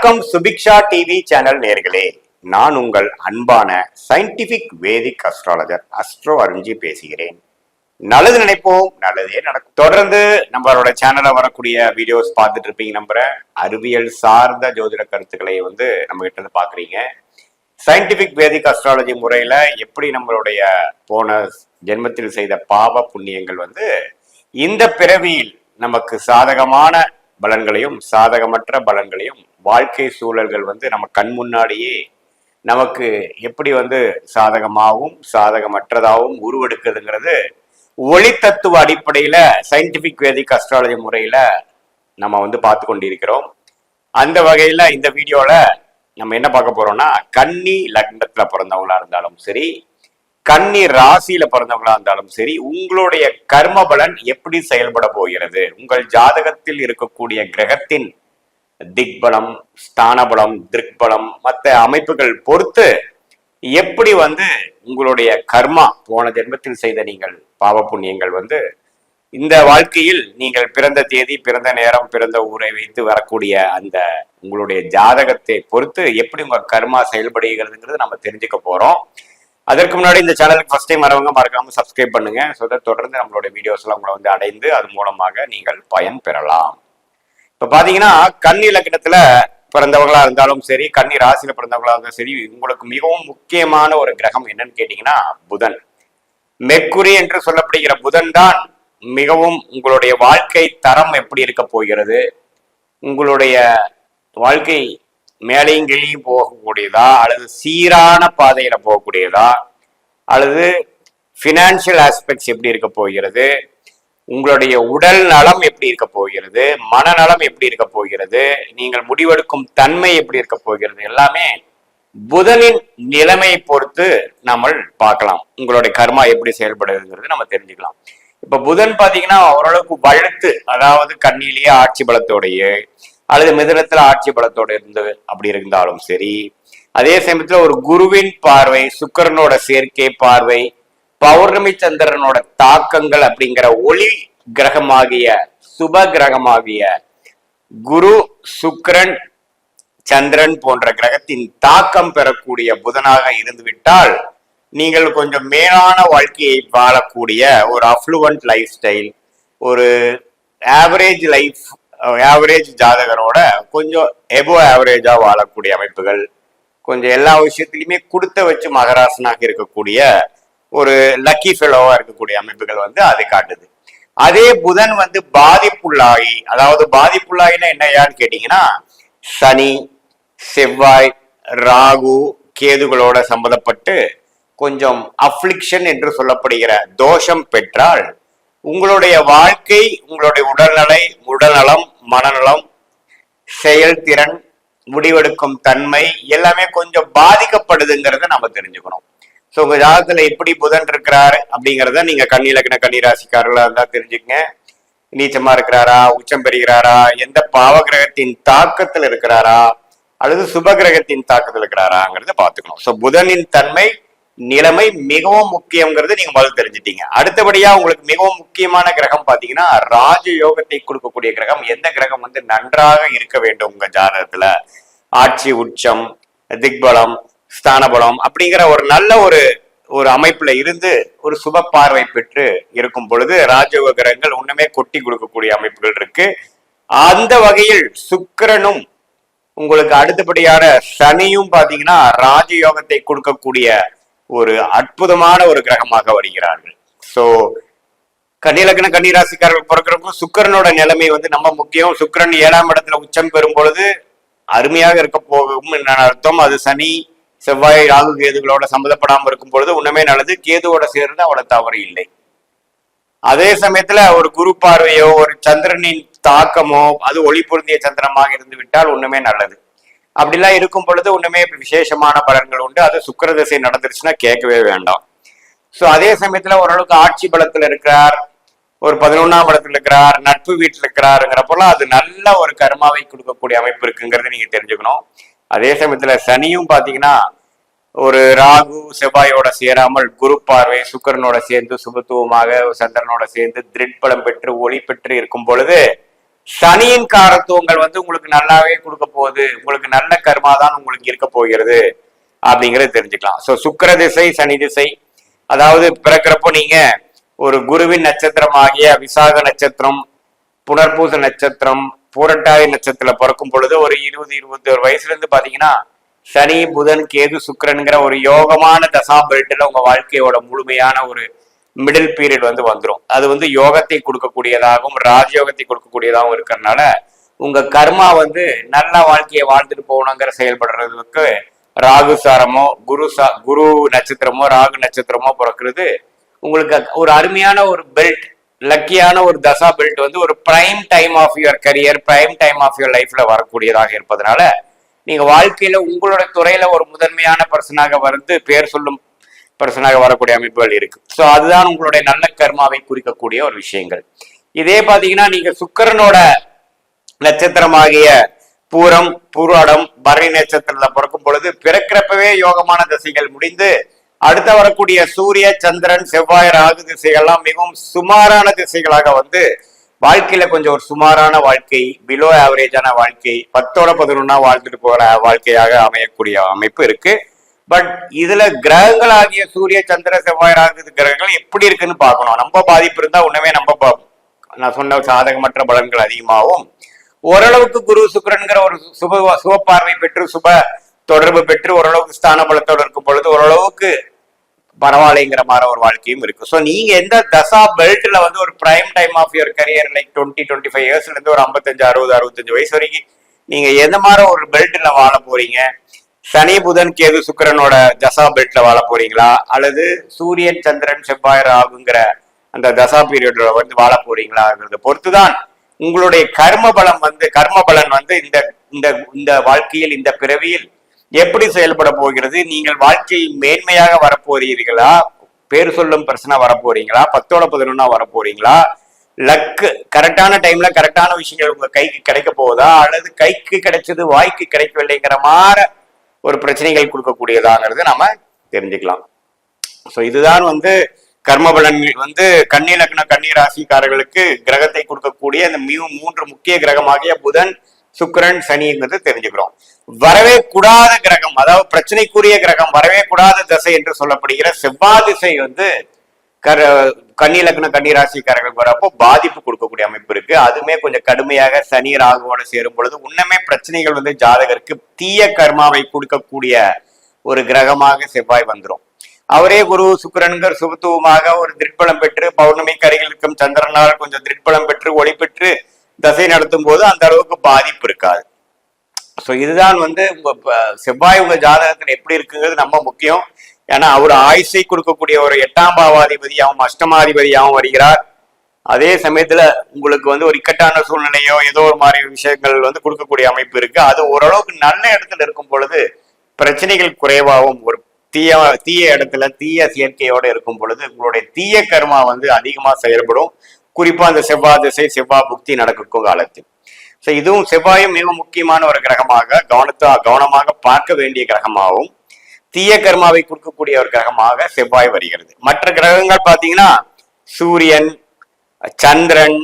வணக்கம் Subiksha TV channel நேர்களே, நான் உங்கள் அன்பான சயின்டிபிக் வேதிக் அஸ்ட்ராலஜர் அஸ்ட்ரோ அருஞ்சி பேசுகிறேன். நல்லது நினைப்போம், நல்லதே நடக்கும். தொடர்ந்து நம்மளோட சேனல்ல வரக்கூடிய வீடியோஸ் பார்த்துட்டு இருப்பீங்க நம்புறேன். அறிவியல் சார்ந்த ஜோதிட கருத்துக்களை நம்ம கிட்ட இருந்து பாக்குறீங்க. சயின்டிபிக் வேதிக் அஸ்ட்ராலஜி முறையில எப்படி நம்மளுடைய போன ஜென்மத்தில் செய்த பாவ புண்ணியங்கள் இந்த பிறவியில் நமக்கு சாதகமான பலன்களையும் சாதகமற்ற பலன்களையும் வாழ்க்கை சூழல்கள் நம்ம கண் முன்னாடியே நமக்கு எப்படி சாதகமாகவும் சாதகமற்றதாகவும் உருவெடுக்குதுங்கிறது ஒளி தத்துவ அடிப்படையில சயின்டிபிக் வேதிக் அஸ்ட்ராலஜி முறையில நம்ம பார்த்து கொண்டிருக்கிறோம். அந்த வகையில இந்த வீடியோல நம்ம என்ன பார்க்க போறோம்னா, கன்னி லக்னத்துல பிறந்தவங்களா இருந்தாலும் சரி, கன்னி ராசியில பிறந்தவங்களா இருந்தாலும் சரி, உங்களுடைய கர்ம பலன் எப்படி செயல்பட போகிறது, உங்கள் ஜாதகத்தில் இருக்கக்கூடிய கிரகத்தின் திக்பலம், ஸ்தானபலம், திருக்பலம், மற்ற அமைப்புகள் பொறுத்து எப்படி உங்களுடைய கர்மா போன ஜென்மத்தில் செய்த நீங்கள் பாவ புண்ணியங்கள் இந்த வாழ்க்கையில் நீங்கள் பிறந்த தேதி, பிறந்த நேரம், பிறந்த ஊரை வைத்து வரக்கூடிய அந்த உங்களுடைய ஜாதகத்தை பொறுத்து எப்படி உங்க கர்மா செயல்படுகிறதுங்கிறது நம்ம தெரிஞ்சுக்க போறோம். அதற்கு முன்னாடி இந்த சேனலுக்கு ஃபர்ஸ்ட் டைம் வரவங்க மறக்காம சப்ஸ்கிரைப் பண்ணுங்க. தொடர்ந்து நம்மளோட வீடியோஸ் எல்லாம் உங்களை அடைந்து அது மூலமாக நீங்கள் பயன் பெறலாம். இப்ப பாத்தீங்கன்னா, கன்னி லக்னத்துல பிறந்தவங்களா இருந்தாலும் சரி, கன்னி ராசியில பிறந்தவங்களா இருந்தாலும் சரி, உங்களுக்கு மிகவும் முக்கியமான ஒரு கிரகம் என்னன்னு கேட்டீங்கன்னா புதன். மெர்க்குரி என்று சொல்லப்படுகிற புதன் தான் மிகவும் உங்களுடைய வாழ்க்கை தரம் எப்படி இருக்க போகிறது, உங்களுடைய வாழ்க்கை மேலையும் கீழையும் போகக்கூடியதா, அல்லது சீரான பாதையில போகக்கூடியதா, அல்லது பினான்சியல் ஆஸ்பெக்ட்ஸ் எப்படி இருக்க போகிறது, உங்களுடைய உடல் நலம் எப்படி இருக்க போகிறது, மனநலம் எப்படி இருக்க போகிறது, நீங்கள் முடிவெடுக்கும் தன்மை எப்படி இருக்க போகிறது, எல்லாமே புதனின் நிலைமையை பொறுத்து நம்ம பார்க்கலாம். உங்களுடைய கர்மா எப்படி செயல்படுதுங்கிறது நம்ம தெரிஞ்சுக்கலாம். இப்ப புதன் பாத்தீங்கன்னா ஓரளவுக்கு வழுத்து, அதாவது கண்ணிலேயே ஆட்சி பலத்தோடைய அல்லது மிதுனத்துல ஆட்சி பலத்தோட அப்படி இருந்தாலும் சரி, அதே சமயத்துல ஒரு குருவின் பார்வை, சுக்கிரனோட சேர்க்கை பார்வை, பௌர்ணமி சந்திரனோட தாக்கங்கள் அப்படிங்கிற ஒளி கிரகமாகிய சுப கிரகமாகிய குரு, சுக்கிரன், சந்திரன் போன்ற கிரகத்தின் தாக்கம் பெறக்கூடிய புதனாக இருந்துவிட்டால் நீங்கள் கொஞ்சம் மேலான வாழ்க்கையை வாழக்கூடிய ஒரு அஃப்ளூவன்ட் லைஃப் ஸ்டைல், ஒரு ஆவரேஜ் லைஃப், ஆவரேஜ் ஜாதகரோட கொஞ்சம் எபோ ஆவரேஜா வாழக்கூடிய அமைப்புகள், கொஞ்சம் எல்லா விஷயத்திலுமே கொடுத்த வச்சு மகராசனாக இருக்கக்கூடிய ஒரு லக்கி ஃபெலோவா இருக்கக்கூடிய அமைப்புகள் அது காட்டுது. அதே புதன் பாதிப்புள்ளாகி, அதாவது பாதிப்புள்ளாயினா என்னையான்னு கேட்டீங்கன்னா, சனி, செவ்வாய், ராகு, கேதுகளோட சம்பந்தப்பட்டு கொஞ்சம் அஃப்ளிக்ஷன் என்று சொல்லப்படுகிற தோஷம் பெற்றால் உங்களுடைய வாழ்க்கை, உங்களுடைய உடல்நலம், மனநலம், செயல்திறன், முடிவெடுக்கும் தன்மை எல்லாமே கொஞ்சம் பாதிக்கப்படுதுங்கிறத நம்ம தெரிஞ்சுக்கணும். ஸோ உங்க ஜாதகத்துல எப்படி புதன் இருக்கிறாரு அப்படிங்கிறத நீங்க கன்னி லக்ன கன்னி ராசிக்காரர்களா இருந்தா தெரிஞ்சுக்கங்க. நீச்சமா இருக்கிறாரா, உச்சம் பெறுகிறாரா, எந்த பாவ கிரகத்தின் தாக்கத்தில் இருக்கிறாரா, அல்லது சுப கிரகத்தின் தாக்கத்தில் இருக்கிறாராங்கிறத பார்த்துக்கணும். ஸோ புதனின் தன்மை, நிலைமை மிகவும் முக்கியங்கிறது நீங்க முதல்ல தெரிஞ்சுட்டீங்க. அடுத்தபடியா உங்களுக்கு மிகவும் முக்கியமான கிரகம் பாத்தீங்கன்னா ராஜ யோகத்தை கொடுக்கக்கூடிய கிரகம். எந்த கிரகம் நன்றாக இருக்க வேண்டும் உங்க ஜாதகத்துல, ஆட்சி, உச்சம், திக்பலம், ஸ்தானபலம் அப்படிங்கிற ஒரு நல்ல ஒரு அமைப்புல இருந்து ஒரு சுப பார்வை பெற்று இருக்கும் பொழுது ராஜயோக கிரகங்கள் ஒண்ணுமே கொட்டி கொடுக்கக்கூடிய அமைப்புகள் இருக்கு. அந்த வகையில் சுக்கிரனும் உங்களுக்கு அடுத்தபடியான சனியும் பாத்தீங்கன்னா ராஜயோகத்தை கொடுக்கக்கூடிய ஒரு அற்புதமான ஒரு கிரகமாக வருகிறார்கள். சோ கன்னிலக்ன கன்னிராசிக்காரர்கள் பிறக்கிறப்போ சுக்கிரனோட நிலைமை நம்ம முக்கியம். சுக்கிரன் 7ஆம் இடத்துல உச்சம் பெறும் பொழுது அருமையாக இருக்க போகும் அர்த்தம். அது சனி, செவ்வாய், ராகு, கேதுகளோட சம்மந்தப்படாமல் இருக்கும் பொழுது உண்மையே நல்லது. கேதுவோட சேர்ந்து அவ்வளவு தவறு இல்லை. அதே சமயத்துல ஒரு குரு பார்வையோ, ஒரு சந்திரனின் தாக்கமோ, அது ஒளி பொருந்திய சந்திரமாக இருந்து விட்டால் ஒண்ணுமே நல்லது. அப்படிலாம் இருக்கும் பொழுது ஒண்ணுமே விசேஷமான பலன்கள் உண்டு. அது சுக்கிர திசை நடந்துருச்சுன்னா கேட்கவே வேண்டாம். ஸோ அதே சமயத்துல ஓரளவுக்கு ஆட்சி பலத்துல இருக்கிறார், ஒரு 11ஆம் இடத்துல இருக்கிறார், நட்பு வீட்டில் இருக்கிறாருங்கிறப்பெல்லாம் அது நல்ல ஒரு கர்மாவை கொடுக்கக்கூடிய அமைப்பு இருக்குங்கிறத நீங்க தெரிஞ்சுக்கணும். அதே சமயத்துல சனியும் பாத்தீங்கன்னா ஒரு ராகு செவ்வாயோட சேராமல் குரு பார்வை சுக்கிரனோட சேர்ந்து சுபத்துவமாக சந்திரனோட சேர்ந்து திருட்பலம் பெற்று ஒளி பெற்று இருக்கும் பொழுது சனியின் காரத்துவங்கள் வந்து உங்களுக்கு நல்லாவே கொடுக்க போகுது, உங்களுக்கு நல்ல கர்மா தான் உங்களுக்கு இருக்க போகிறது அப்படிங்கறது தெரிஞ்சுக்கலாம். ஸோ சுக்கிர திசை சனி திசை, அதாவது பிறக்கிறப்போ நீங்க ஒரு குருவின் நட்சத்திரம் ஆகிய விசாக நட்சத்திரம், புனர்பூச நட்சத்திரம், பூரட்டாதி நட்சத்திரத்துல பிறக்கும் பொழுது ஒரு 20-21 வயசுல இருந்து பாத்தீங்கன்னா சனி புதன் கேது சுக்கிரன்கிற ஒரு யோகமான தசா பெல்ட்ல உங்க வாழ்க்கையோட முழுமையான ஒரு மிடில் பீரியட் வந்து வந்துடும். அது வந்து யோகத்தை கொடுக்கக்கூடியதாகவும் ராஜயோகத்தை கொடுக்கக்கூடியதாகவும் இருக்கிறதுனால உங்க கர்மா வந்து நல்ல வாழ்க்கையை வாழ்ந்துட்டு போகணுங்கிற செயல்படுறதுக்கு ராகு சாரமோ குரு நட்சத்திரமோ ராகு நட்சத்திரமோ பிறக்கிறது உங்களுக்கு ஒரு அருமையான ஒரு பெல்ட், லக்கியான ஒரு தசா பெல்ட் வந்து ஒரு prime time of your career, prime time of your லைஃப்ல வரக்கூடியதாக இருப்பதனால நீங்க வாழ்க்கையில உங்களோட துறையில ஒரு முதன்மையான பர்சனாக வந்து பேர் சொல்லும் பர்சனாக வரக்கூடிய அமைப்புகள் இருக்கு. ஸோ அதுதான் உங்களுடைய நல்ல கர்மாவை குறிக்கக்கூடிய ஒரு விஷயங்கள். இதே பாத்தீங்கன்னா நீங்க சுக்கிரனோட நட்சத்திரமாகிய பூரம் பூராடம் பரணி நட்சத்திரத்துல பிறக்கும் பொழுது பிறக்கிறப்பவே யோகமான திசைகள் முடிந்து அடுத்த வரக்கூடிய சூரிய சந்திரன் செவ்வாய் ராகு திசைகள்லாம் மிகவும் சுமாரான திசைகளாக வந்து வாழ்க்கையில கொஞ்சம் ஒரு சுமாரான வாழ்க்கை, பிலோ ஆவரேஜான வாழ்க்கை, 10-11 வாழ்ந்துட்டு போற வாழ்க்கையாக அமையக்கூடிய அமைப்பு இருக்கு. பட் இதுல கிரகங்கள் ஆகிய சூரிய சந்திர செவ்வாய் ராகு கிரகங்கள் எப்படி இருக்குன்னு பார்க்கணும். நம்ம பாதிப்பு இருந்தா உடனே நம்ம நான் சொன்ன சாதகமற்ற பலன்கள் அதிகமாகவும், ஓரளவுக்கு குரு சுக்கிரன்கிற ஒரு சுப பார்வை பெற்று சுப தொடர்பு பெற்று ஓரளவுக்கு ஸ்தான பலத்தோடு இருக்கும் பொழுது ஓரளவுக்கு பரவாயில்லைங்கிற மாதிரி ஒரு வாழ்க்கையும் இருக்கு. ஸோ நீங்க எந்த தசா பெல்ட்ல வந்து ஒரு prime time of your career like 20-25 இயர்ஸ்ல இருந்து ஒரு 55-60-65 வயசு வரைக்கும் நீங்க எந்த மாதிரி ஒரு பெல்ட்ல வாழ போறீங்க? சனி புதன் கேது சுக்கிரனோட தசா பெல்ட்ல வாழ போறீங்களா, அல்லது சூரியன் சந்திரன் செவ்வாய் ராகுங்கிற அந்த தசா பீரியட்ல வந்து வாழ போறீங்களாங்கிறத பொறுத்துதான் உங்களுடைய கர்ம பலன் வந்து இந்த வாழ்க்கையில் இந்த பிறவியில் எப்படி செயல்பட போகிறது. நீங்கள் வாழ்க்கை மேன்மையாக வரப்போறீர்களா, பேர் சொல்லும் பிரச்சனை வரப்போறீங்களா, 10-11 வரப்போறீங்களா, லக்கு கரெக்டான டைம்ல கரெக்டான விஷயங்கள் உங்க கைக்கு கிடைக்க போகுதா, அல்லது கைக்கு கிடைச்சது வாய்க்கு கிடைக்கவில்லைங்கிற மாதிரி ஒரு பிரச்சனைகள் கொடுக்கக்கூடியதாங்கிறது நம்ம தெரிஞ்சுக்கலாம். ஸோ இதுதான் வந்து கர்ம பலன்கள் வந்து கன்னி லக்ன கன்னி ராசிக்காரர்களுக்கு கிரகத்தை கொடுக்கக்கூடிய அந்த 3 முக்கிய கிரகமாகிய புதன் சுக்கிரன் சனிங்கிறது தெரிஞ்சுக்கிறோம். வரவே கூடாத கிரகம், அதாவது பிரச்சனைக்குரிய கிரகம், வரவே கூடாத திசை என்று சொல்லப்படுகிற செவ்வாய் திசை வந்து கன்னி லக்ன கன்னி ராசிக்காரர்களுக்கு வரப்போ பாதிப்பு கொடுக்கக்கூடிய அமைப்பு இருக்கு. அதுமே கொஞ்சம் கடுமையாக சனி ராகுவோட சேரும் பொழுது உன்னமே பிரச்சனைகள் வந்து ஜாதகருக்கு தீய கர்மாவை கொடுக்கக்கூடிய ஒரு கிரகமாக செவ்வாய் வந்துடும். அவரே குரு சுக்கிரன்கர் சுபத்துவமாக ஒரு திருப்பலம் பெற்று பௌர்ணமிக்கு அருகில் இருக்கும் சந்திரனால் கொஞ்சம் திருப்பலம் பெற்று ஒளி பெற்று தசை நடத்தும் போது அந்த அளவுக்கு பாதிப்பு இருக்காது. ஸோ இதுதான் வந்து உங்க செவ்வாய் உங்க ஜாதகத்துல எப்படி இருக்குங்கிறது ரொம்ப முக்கியம். ஏன்னா அவர் ஆயுசை கொடுக்கக்கூடிய ஒரு 8ஆம் பாவாதிபதியாகவும் அஷ்டமாதிபதியாகவும் வருகிறார். அதே சமயத்துல உங்களுக்கு வந்து ஒரு இக்கட்டான சூழ்நிலையோ ஏதோ ஒரு மாதிரி விஷயங்கள் வந்து கொடுக்கக்கூடிய அமைப்பு இருக்கு. அது ஓரளவுக்கு நல்ல இடத்துல இருக்கும் பொழுது பிரச்சனைகள் குறைவாகவும், ஒரு தீய இடத்துல தீய செயற்கையோட இருக்கும் பொழுது உங்களுடைய தீய கர்மா வந்து அதிகமா செயல்படும். குறிப்பா அந்த செவ்வாய் திசை செவ்வாய் புக்தி நடக்கும் காலத்தில். ஸோ இதுவும் செவ்வாயும் மிக முக்கியமான ஒரு கிரகமாக கவனமாக பார்க்க வேண்டிய கிரகமாகவும் தீய கர்மாவை கொடுக்கக்கூடிய ஒரு கிரகமாக செவ்வாய் வருகிறது. மற்ற கிரகங்கள் பார்த்தீங்கன்னா சூரியன் சந்திரன்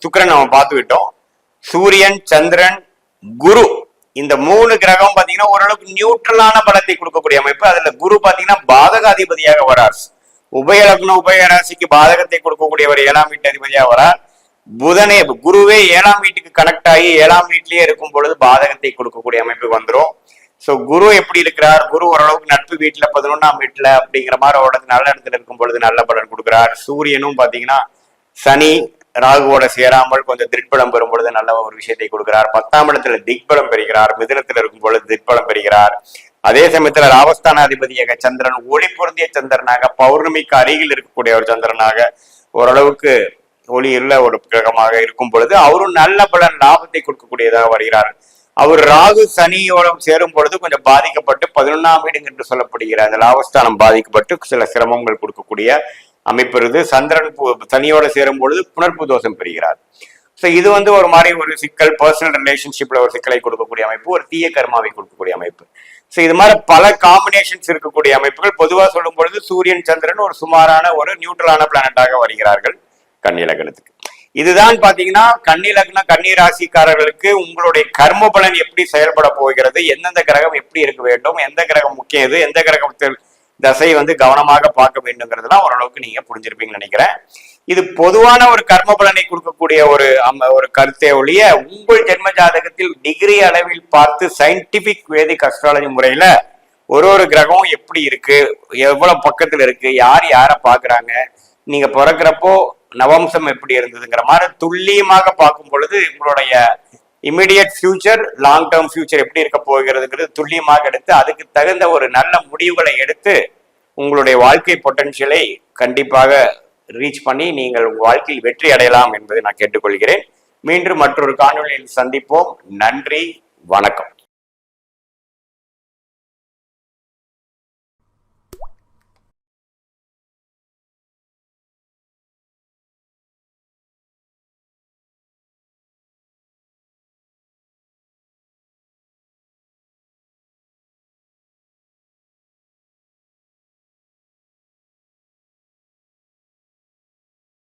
சுக்கிரன் நம்ம பார்த்து விட்டோம். சூரியன் சந்திரன் குரு இந்த 3 கிரகம் பாத்தீங்கன்னா ஓரளவுக்கு நியூட்ரலான பலத்தை கொடுக்கக்கூடிய அமைப்பு. அதுல குரு பாத்தீங்கன்னா பாதகாதிபதியாக வரார். உபயலக்னம் உபயராசிக்கு பாதகத்தை கொடுக்கக்கூடியவர் 7ஆம் வீட்டு அதிபதியாக வரார். புதனே குருவே 7ஆம் வீட்டுக்கு கனெக்ட் ஆகி 7ஆம் வீட்லயே இருக்கும் பொழுது பாதகத்தை கொடுக்கக்கூடிய அமைப்பு வந்துடும். ஸோ குரு எப்படி இருக்கிறார்? குரு ஓரளவுக்கு நட்பு வீட்டுல 11ஆம் வீட்டுல அப்படிங்கிற மாதிரி நல்ல இடத்துல இருக்கும் பொழுது நல்ல பலன் கொடுக்கிறார். சூரியனும் பாத்தீங்கன்னா சனி ராகுவோட சேராமல் கொஞ்சம் திக்பலம் பெறும் பொழுது நல்ல ஒரு விஷயத்தை கொடுக்கிறார். 10ஆம் இடத்துல திக்பலம் பெறுகிறார். மிதுனத்துல இருக்கும் பொழுது திக்பலம் பெறுகிறார். அதே சமயத்துல லாபஸ்தானாதிபதியாக சந்திரன் ஒளி பொருந்திய சந்திரனாக பௌர்ணமிக்கு அருகில் இருக்கக்கூடிய ஒரு சந்திரனாக ஓரளவுக்கு ஒளியுள்ள ஒரு கிரகமாக இருக்கும் பொழுது அவரும் நல்ல பலன் லாபத்தை கொடுக்கக்கூடியதாக வருகிறார். அவர் ராகு சனியோட சேரும் பொழுது கொஞ்சம் பாதிக்கப்பட்டு 11ஆம் வீடு என்று சொல்லப்படுகிற அந்த லாபஸ்தானம் பாதிக்கப்பட்டு சில சிரமங்கள் கொடுக்கக்கூடிய அமைப்பு இருந்து சந்திரன் சனியோட சேரும் பொழுது புனர்ப்பு தோஷம் பெறுகிறார். ஸோ இது வந்து ஒரு மாதிரி ஒரு சிக்கல், பர்சனல் ரிலேஷன்ஷிப்ல ஒரு சிக்கலை கொடுக்கக்கூடிய அமைப்பு, ஒரு தீய கர்மாவை கொடுக்கக்கூடிய அமைப்பு. ஸோ இது மாதிரி பல காம்பினேஷன்ஸ் இருக்கக்கூடிய அமைப்புகள். பொதுவாக சொல்லும் பொழுது சூரியன் சந்திரன் ஒரு சுமாரான ஒரு நியூட்ரலான பிளானட்டாக வருகிறார்கள். கன்னி லக்னத்துக்கு. இதுதான் பாத்தீங்கன்னா கன்னி லக்ன கன்னி ராசிக்காரர்களுக்கு உங்களுடைய கர்ம பலன் எப்படி செயல்பட போகிறது, எந்தெந்த கிரகம் எப்படி இருக்க வேண்டும், எந்த கிரகம் முக்கியது, எந்த கிரகத்தில் தசை கவனமாக பார்க்க வேண்டுங்கிறதுலாம் ஓரளவுக்கு நீங்க புரிஞ்சிருப்பீங்கன்னு நினைக்கிறேன். இது பொதுவான ஒரு கர்ம பலனை கொடுக்கக்கூடிய ஒரு கருத்தை ஒழிய உங்கள் ஜென்ம ஜாதகத்தில் டிகிரி அளவில் பார்த்து சயின்டிபிக் வேதிக் அஸ்ட்ராலஜி முறையில ஒரு கிரகம் எப்படி இருக்கு, எவ்வளவு பக்கத்துல இருக்கு, யார் யாரை பாக்குறாங்க, நீங்க பிறக்கிறப்போ நவம்சம் எப்படி இருந்ததுங்கிற மாதிரி துல்லியமாக பார்க்கும் பொழுது உங்களுடைய immediate future, long term future எப்படி இருக்க போகிறதுங்கிறது துல்லியமாக எடுத்து அதுக்கு தகுந்த ஒரு நல்ல முடிவுகளை எடுத்து உங்களுடைய வாழ்க்கை பொட்டன்ஷியலை கண்டிப்பாக ரீச் பண்ணி நீங்கள் உங்கள் வாழ்க்கையில் வெற்றி அடையலாம் என்பதை நான் கேட்டுக்கொள்கிறேன். மீண்டும் மற்றொரு காணொலியில் சந்திப்போம். நன்றி, வணக்கம்.